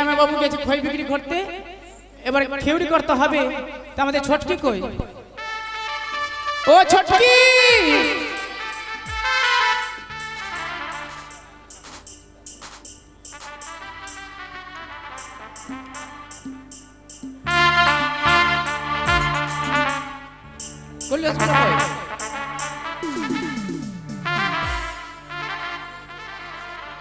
জামাই বাবু গেছে খই বিক্রি করতে, এবার খেউড়ি করতে হবে। তা আমাদের ছোটকি কই? ও ছোটকি,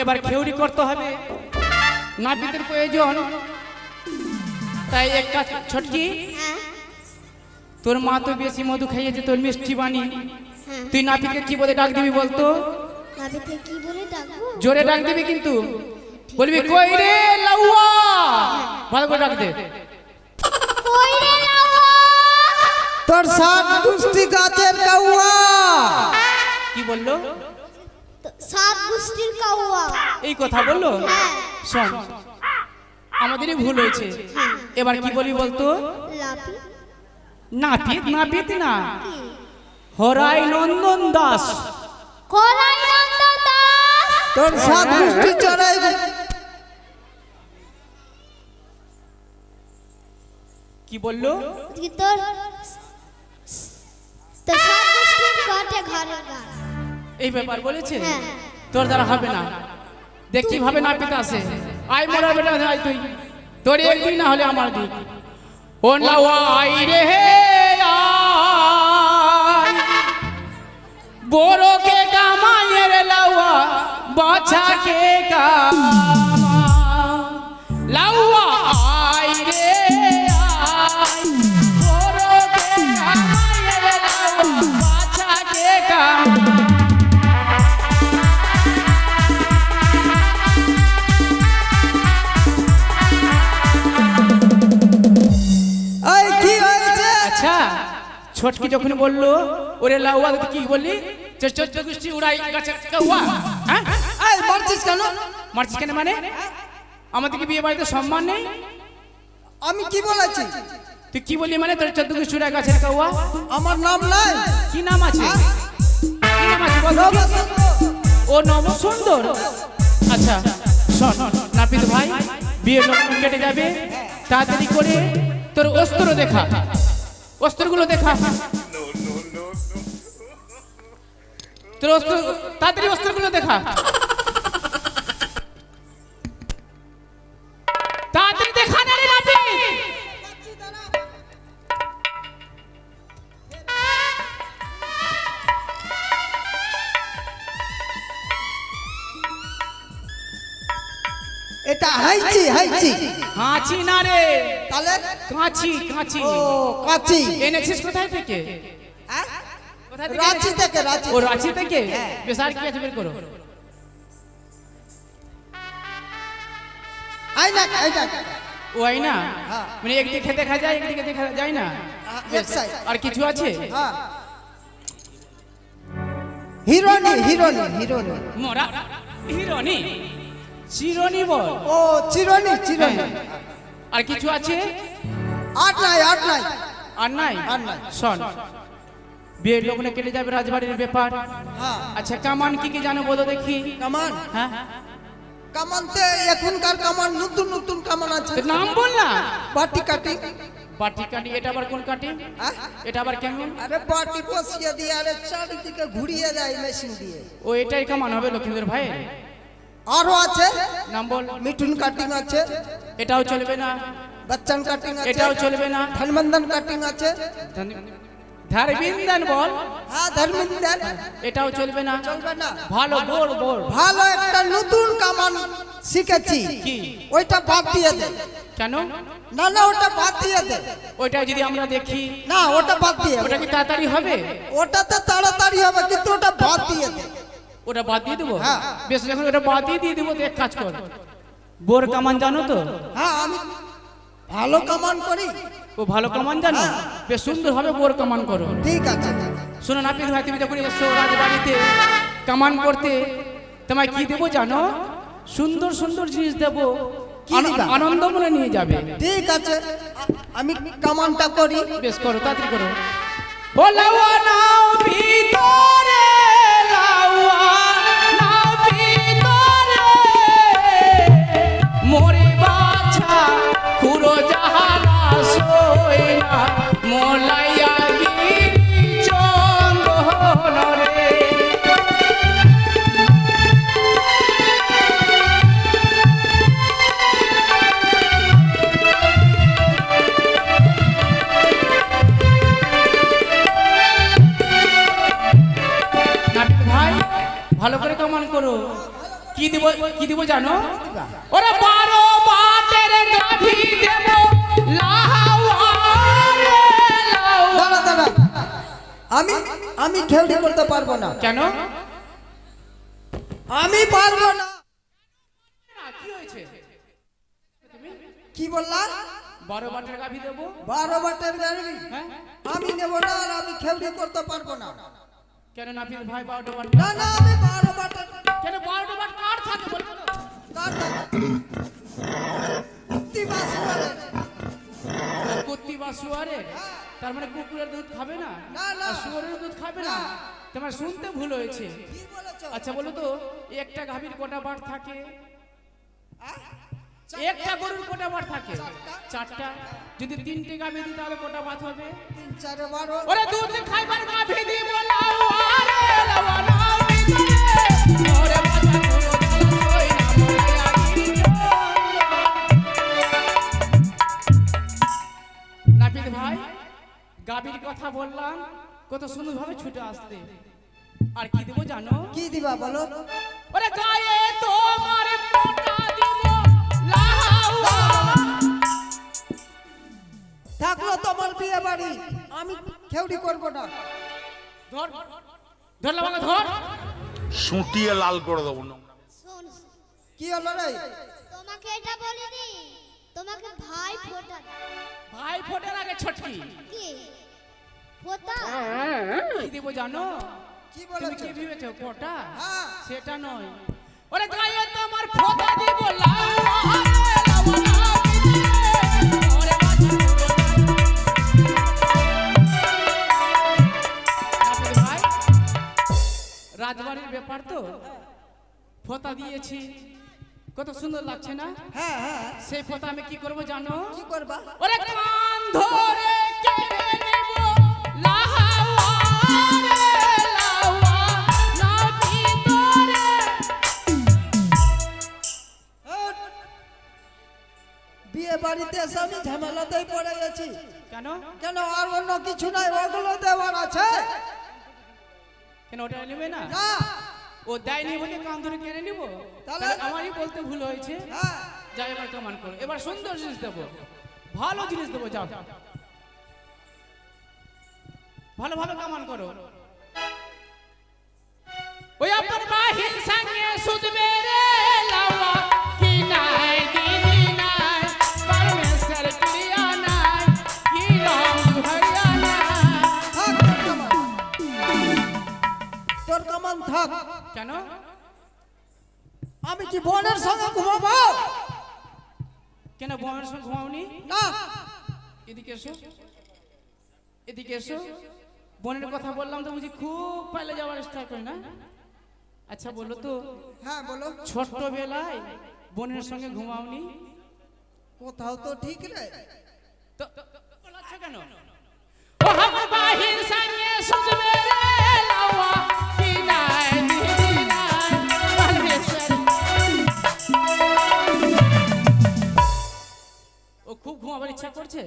এবার খেউড়ি করতে হবে, নাপিতের প্রয়োজন। তাই এক কাজ ছোটকি, তোর মা তো বেশি মধু খাইয়েছে, তোর মিষ্টি বানি, তুই নাপিতকে কি বলে ডাক দিবি বলতো? নাপিতকে কি বলে ডাকবো? জোরে ডাক দিবি কিন্তু, বলবি কই রে লাউয়া, ভালো করে ডাক দে। কই রে লাউয়া, তোর সাত গুষ্টি গাছের কাউয়া। কি বললো? সাত গোষ্ঠীর কাউয়া। এই কথা বললো? শোন, আমাদেরই ভুল হয়েছে, এবার কি বলি বলতো? লাপি। নাপিত নাপিত না, হরাই নন্দন দাস। হরাই নন্দন দাস। তোর সাত গুষ্টি চড়াই। কি বললো? কি তোর তো সাত গোষ্ঠীর কাটে ঘরের গাছ। এই ব্যাপার বলেছে, তোর দ্বারা হবে না। দেখ কিভাবে নাপিত আসে। আই মোরা বেটা, আই তুই, তোর একদিন না হলে আমার দিক। ও লাউয়া আই রে হে আই, বড়কে কামাইয়ের লাউয়া, বাছাকে কামা। লাউয়া আই রে আই, বড়কে কামাইয়ের লাউয়া, বাছাকে কামা। আচ্ছা, ছোটকি যখন বললো ওরে লাউয়া, কি বললি? 14 গোষ্ঠী উড়াই গাছের কাউয়া। হ্যাঁ, এই মারছিস কেন? মারছিস কেন মানে? আমাদের কি বিয়ে বাড়িতে সম্মান নেই? আমি কি বলেছি? তুই কি বললি মানে? তোর 14 গোষ্ঠী উড়াই গাছের কাউয়া। আমার নাম নাই। কি নাম আছে? কি নাম আছে বল? ও নব সুন্দর। আচ্ছা শোন নাপিত ভাই, বিয়ের লোক কেটে যাবে, তাড়াতাড়ি করে তোর অস্ত্র দেখা, অস্ত্রগুলো দেখা। তোর অস্ত্র, তাড়াতাড়ি অস্ত্রগুলো দেখা, তাড়াতাড়ি দেখা না রে নাপিত। এটা হাইছি হাইছি। হাঁচি না রে, তাহলে কাঁচি কাঁচি। ও কাচি। এনেছিস কোথায় থেকে? হ্যাঁ? কোথায় থেকে? রাঁচি থেকে। রাঁচি। ও রাঁচি থেকে? বেশ, আর কি আছে বের করো। আইনা আইনা। ও আইনা, হ্যাঁ। মানে একদিকে দেখা যায় একদিকে দেখা যায় না। এক সাইড। আর কিছু আছে? হ্যাঁ। হিরোনি হিরোনি হিরোনি। মোরা হিরোনি, চিরনি বল। ও চিরনি চিরনি। হ্যাঁ। আর কিছু আছে? আট নাই আট নাই। আর নাই? আর নাই। শোন, বিয়ের লগ্নে কেটে যাবে রাজবাড়ির ব্যাপার। হ্যাঁ। আচ্ছা কামান কি কি জানো বলো দেখি? কামান। হ্যাঁ, কামানতে এখনকার কামান নতুন নতুন কামান আছে। তোর নাম বল না। বাটি কাটি। বাটি কাটি, এটা আবার কোন কাটি? হ্যাঁ? এটা আবার কেমন? আরে বাটি বসিয়ে দিয়ে আরে চারিদিকে ঘুরিয়ে যায় মেশিন দিয়ে। ও এটাই কামান হবে লক্ষ্মীদের ভাই? আরো আছে। নাম বল। মিঠুন কাটিং আছে। এটাও চলবে না। বচ্চন কাটিং আছে। এটাও চলবে না। ধনবন্ধন কাটিং আছে। ধারবিন্দন বল। হ্যাঁ ধর্মেন্দ্র। এটাও চলবে না। চলবে না। ভালো বল বল। ভালো একটা নতুন কামান শিখেছি। কি? ওইটা বাদ দিয়ে দে। কেন? না না ওটা বাদ দিয়ে দে। ওইটা যদি আমরা দেখি, না ওটা বাদ দিয়ে দে। ওটা কি তাড়াতাড়ি হবে? ওটাতে তাড়াতাড়ি হবে কিন্তু ওটা বাদ দিয়ে দে। ওটা বাদ দিয়ে দেবো? হ্যাঁ। বেশ, যখন ওটা বাদ দিয়ে দেবো তো এক কাজ কর, বোর কামান জানো তো? হ্যাঁ আমি ভালো কামান করি। ও ভালো কামান জানো? বেশ সুন্দর হবে, বোর কামান করো। ঠিক আছে। শোনো নাপিত ভাই, তুমি যখন এসছো রাজবাড়িতে কামান করতে, তোমায় কি দেবো জানো? সুন্দর সুন্দর জিনিস দেবো, কি দিবা? আনন্দ মনে নিয়ে যাবে। ঠিক আছে আমি কামানটা করি। বেশ করো, তাড়াতাড়ি করো। ও লাউয়া নাও ভিতরে, লাউয়া নাও ভিতরে, মোরে বাছা ভালো করে কামান করো। কি দিব জানো? ওরে 12 বাটের গাভী দেব লাহাওয়ারে লাওয়া। দাঁড়া দাঁড়া, আমি খেউড়ি করতে পারবো না। কেন? আমি পারবো না। কি হয়েছে? কি বললা? 12 বাটের গাভী দেব। 12 বাটের গাড়ি হ্যাঁ, আমি নেব না, আর আমি খেউড়ি করতে পারবো না। কেন নাপিত ভাই 12 বাট? না না, আমি 12 বাটের কেন 12 বাট কার থাকে বলবো তো? কার বাসুয়ারের। কুত্তি বা শুয়ারের? তার মানে কুকুরের দুধ খাবে না? না, না। আর শুয়ারের দুধ খাবে না? তোমার শুনতে ভুল হয়েছে। কি বলেছো? আচ্ছা বলো তো, একটা গাভীর কটা বাট থাকে? আহ? একটা গরুর কটা বাট থাকে? চারটা। 4টা। যদি 3টে গাভী দিই তাহলে কটা বাট হবে? 3 4 12। ওরে দুধ খাইবার গাভী দিব লাওয়ারে লাওয়া নাপিত রে। ওরে বাজা গুলো জ্বালা কই না বলে আমি নাপিত ভাই, গাভীর কথা বললাম, কত সুন্দরভাবে ছুটে আসতে। আর কি দেবো জানো? কি দিবা বলো? ওরে গায়ে তোমার পোটা দিব লাহাওয়া। থাকলো তোমার বিয়ে বাড়ি, আমি খেউড়ি করবো না। ধর ধরলা বাবা ধর। সুটিয়ে লাল করে দেবো না। শোন, কি হলো রে? তোমাকে এটা বলিনি, তোমাকে ভাই ফোটা। ভাই ফোটার আগে ছটকি কি ফোটা? কি দেবো জানো? কি তুমি বলেছো? কি ভেবেছো ফোটা? হ্যাঁ। সেটা নয়। ওরে গায়ে তোমার ফোটা দিব লাওয়ারে লাওয়া নাপিত রে। ওরে বাজা গুলো নাপিত ভাই, রাজবাড়ির ব্যাপার তো, ফোঁতা দিয়েছি, কত সুন্দর লাগছে না? হ্যাঁ হ্যাঁ। সেই ফোঁতা আমি কি করব জানো? কি করবা? ওরে কান ধরে কেড়ে নেব লাহাওয়ারে লাওয়া নাপিত রে। হট! বিয়ে বাড়িতে এসে আমি ঝামেলাতেই পড়ে গেছি। কেন? কেন? আর অন্য কিছু নাই, ওগুলো দেওয়ার আছে। কেন ওটা নেবে না? না। ও দেয়নি বলে কান ধরে কেড়ে নিব? তাহলে? তাহলে আমারই বলতে ভুল হয়েছে। হ্যাঁ। যাই, এবার কামান করো। এবার সুন্দর জিনিস দেবো, ভালো জিনিস দেবো। যাও, ভালো ভালো কামান করো। ওই আপনার বাহির সঙ্গে সুদবে রে লাওয়া কি নাই দিদি নাই পরমেশ্বর ক্রিয়া নাই কি রাম হরিয়া নাই। থাক তোর কামান। তোর কামান থাক। কেন? আমি কি বোনের সঙ্গে ঘুমাবো? কেন বোনের সঙ্গে ঘুমাওনি? না। এদিকে এসো, এদিকে এসো। বোনের কথা বললাম তো বুঝি খুব পাইলে যাওয়ার চেষ্টা করি না? আচ্ছা বলো তো, হ্যাঁ বলো। ছোট্টবেলায় বোনের সঙ্গে ঘুমাওনি? কোথাও তো ঠিক রে। তো বলাচ্ছ কেন? ও আমার বাহির সঙ্গে সুজবে রে লাওয়া কি নাই দিদি নাই পরমেশ্বর। ও খুব ঘুমাবার ইচ্ছা করছে?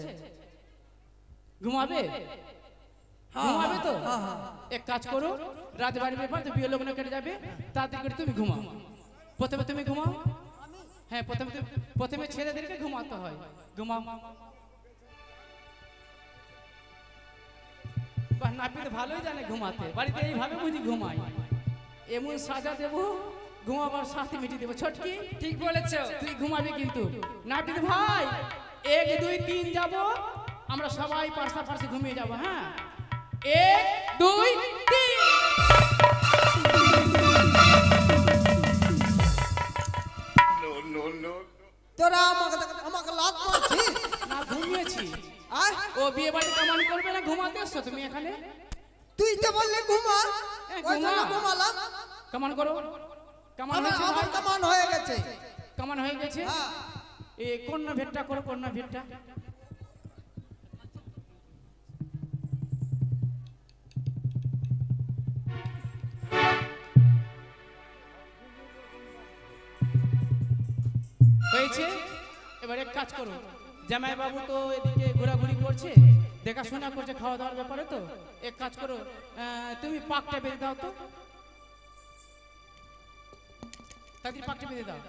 ঘুমাবে? ঘুমাবে তো? হ্যাঁ, হ্যাঁ। এক কাজ করো, রাজবাড়ির ব্যাপার তো বিয়ে লগ্ন কেটে যাবে, তাড়াতাড়ি করে তুমি ঘুমাও। প্রথমে তুমি ঘুমাও। হ্যাঁ, প্রথমে ছেলেদেরকে ঘুমাতে হয়। ঘুমাও। বাহ, নাপিত ভালোই জানে ঘুমাতে। বাড়িতে এইভাবে বুঝি ঘুমাই। এমন সাজা দেবো, ঘুমাবার সাথে মিটিয়ে দেবো। ছটকি ঠিক বলেছো, তুই ঘুমাবি কিন্তু। নাপিত ভাই, 1 2 3 যাবো, আমরা সবাই পাশাপাশি ঘুমিয়ে যাবো। হ্যাঁ, 1 2 3। তোরা আমাকে লাত মারছিস? না, ঘুমিয়েছি। আয়, ও বিয়ে বাড়ি কামান করবে না, ঘুমাতে এসছো তুমি এখানে? তুই তো বললি ঘুমা। ওই জন্য ঘুমা। ঘুমালাম। কামান করো। কামান আমার হয়েছে আমার ভাই? কামান হয়ে গেছে। কামান হয়ে গেছে? হ্যাঁ। এ কন্যা ভেটটা করো, কন্যা ভেটটা। হয়েছে? এবার এক কাজ করো, জামাই বাবু তো এদিকে ঘোরাঘুরি করছে, দেখাশোনা করছে খাওয়া দাওয়ার ব্যাপারে। তো এক কাজ করো, তুমি পাকটা বেঁধে দাও তো। তাদের পাকটি বেঁধে দাও।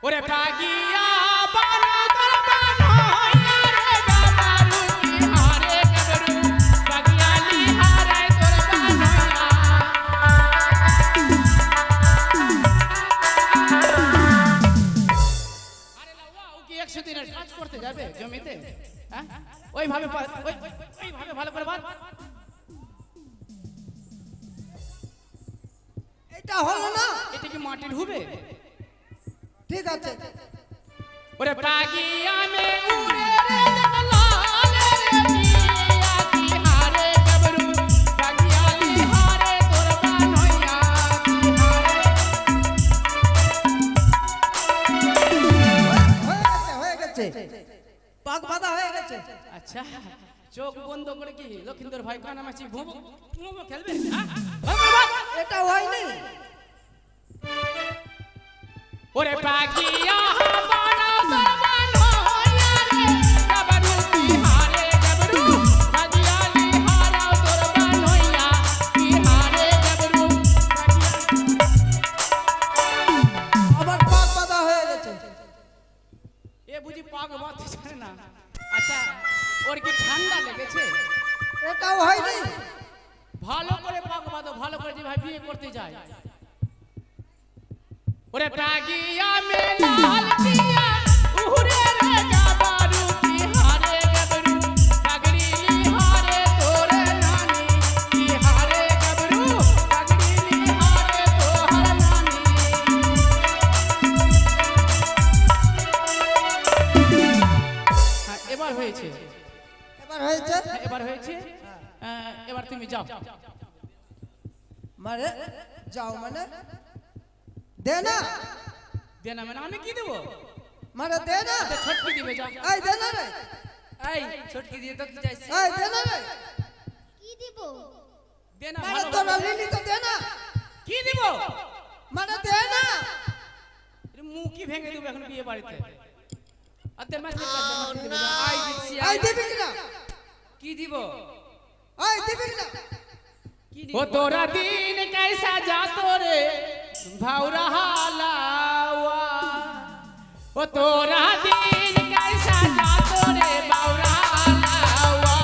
ওরে পাগিয়া বানা তোর বানয়া রে গাবারু কি হারে গাবরু পাগিয়ালি হারে তোর বানয়া। আরে লাউয়া ও কি 100 দিনের কাজ করতে যাবে জমিতে? হ্যাঁ ওইভাবে ওইভাবে ভালো করে বাদ। এটা হলো না, এটা কি মাটি ঢুবে? ঠিক আছে। ওরে পাগিয়া মে উড়ে রে লালে রে মিয়া কি হারে গাবরু পাগিয়ালি হারে তোর বানয়া কি হারে। হয়ে গেছে পাক বাঁধা হয়ে গেছে। আচ্ছা চোখ বন্ধ করে কি লক্ষিন্দর ভাই কানামাছি ভুবো ভুবো খেলবে? হ্যাঁ বাবা এটা হয়নি। ওরে পাগিয়া বানা তোর বানয়া রে গাবরু কি হারে গাবরু পাগিয়ালি হারা তোর বানয়া কি হারে গাবরু আবার পাক বাঁধা হয়ে গেছে। এ বুঝি পাগ বাঁধতে জানে না। আচ্ছা ওর কি ঠান্ডা লেগেছে? এটাও হয়নি। ভালো করে পাগ বাঁধো, ভালো করে যে ভাই বিয়ে করতে যায়। ওরে পাগিয়া মে লাল পিয়া উড়ে রে গাবারু কি হারে গাবরু পাগড়িলি হারে তোর নানি কি হারে গাবরু পাগড়িলি হারে তোর নানি। হ্যাঁ এবার হয়েছে, এবার হয়েছে। এবার হয়েছে। এবার তুমি যাও। মানে যাও মানে দে না, দে না মানে আমি কি দেবো? মানে দে না। ছটকি দিবে যাও। এই দে না রে, এই ছটকি দিয়ে তো কি চাইছি? এই দে না রে। কি দিব? দে না মানে ভালো তোরা ভালো। লিলি তো দে না, কি দিব? মানে দে না। মুখ কি ভেঙে দেবো এখন বিয়ে বাড়িতে। আর দেড় মাস দিবে যাও। আই দিচ্ছি এই দিবি কিনা? কি দিব? এই দিবি কিনা? কি ও দিব? তোরা দিন कैसा जातो रे भावरा हालावा। ও তোরা দিন कैसा जातो रे भावरा हालावा।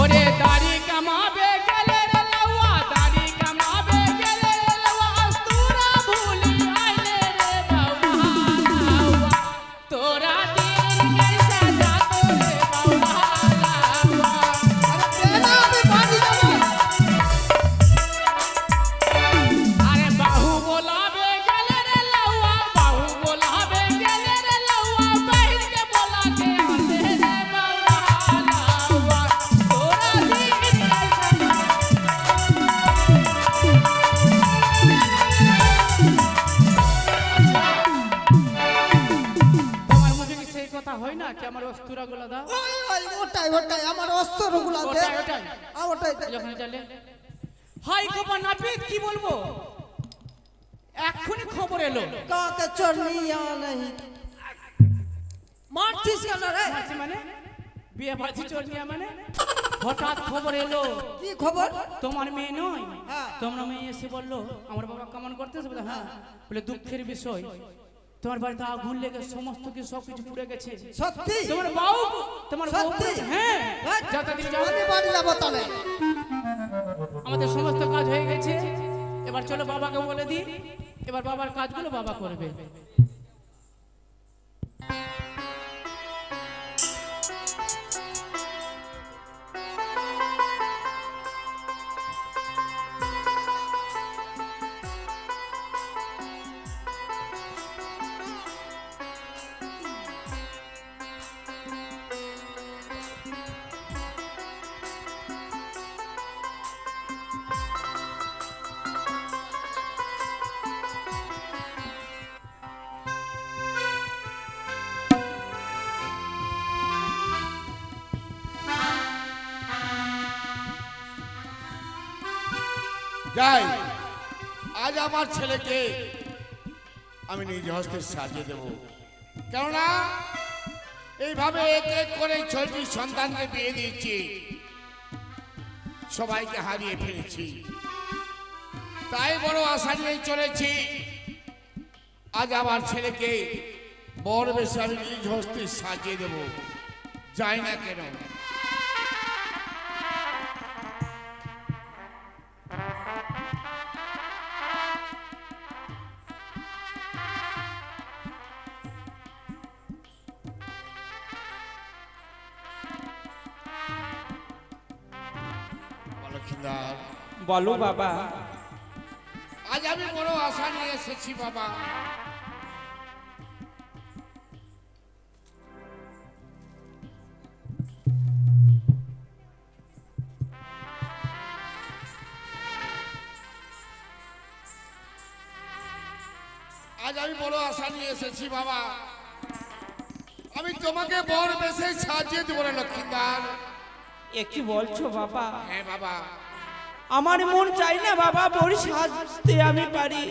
ওরে দাড়ি কামাবে গেলে রে লাউয়া, দাড়ি কামাবে গেলে রে লাউয়া, তোরা ভুলি আইলে রে ভাওরা হালাওয়া। তোরা দিন कैसा जातो রে ভাওরা হালাওয়া। আরে দে না, আমি বাড়ি যাবো। আরে বাহু बोलावे গেলে রে লাউয়া, বাহু बोलावे গেলে রে লাউয়া, বাইরকে बोला के आते রে ভাওরা হালাওয়া। তোরা দিন कैसा তোমার মুখে কি সেই কথা হয় না কি আমার অস্তুরা গুলো দাও? ওটাই ওটাই আমার অস্ত্রগুলো দে। ওটাই, ওটাই। ওটাই দে। যখন চলে হাই খবর নাপিত কি বলবো? এক্ষুনি খবর এলো। কাকে চড়নিয়া নাই মারছিস কেন রে? মারছি মানে বিয়ে বাড়ি চড়নিয়া মানে হঠাৎ খবর এলো। কি খবর? তোমার মেয়ে নয়, হ্যাঁ। তোমরা মেয়ে এসে বললো আমার বাবা কেমন করতেছে? বলে হ্যাঁ। বলে দুঃখের বিষয় তোমার বাড়িতে আগুন লেগে সমস্ত কিছু সবকিছু পুড়ে গেছে। সত্যি? তোমার বউ, তোমার বউ সত্যি? হ্যাঁ হ্যাঁ। যাও তাড়াতাড়ি যাও। আমি বাড়ি যাবো তাহলে। আমাদের সমস্ত কাজ হয়ে গেছে, এবার চলো বাবাকে বলে দিই, এবার বাবার কাজগুলো বাবা করবে। যাই আজ আমার ছেলেকে আমি নিজ হস্তে সাজিয়ে দেব, কেননা এইভাবে এক এক করে 6টি সন্তানকে বিয়ে দিয়েছি। সবাইকে হারিয়ে ফেলেছি, তাই বড় আশা নিয়ে চলেছি আজ আমার ছেলেকে বর বেশে আমি নিজ হস্তে সাজিয়ে দেব, যাই না কেন। লক্ষ্মীদার, বলো বাবা। আজ আমি বড় আশা নিয়ে এসেছি বাবা। আজ আমি বড় আশা নিয়ে এসেছি বাবা, আমি তোমাকে বর বেশে সাজিয়ে দেবো না লক্ষ্মীদার। এ কি বলছো বাবা? হ্যাঁ বাবা, আমার মন চাই না বাবা বড় সাজতে আমি পারি।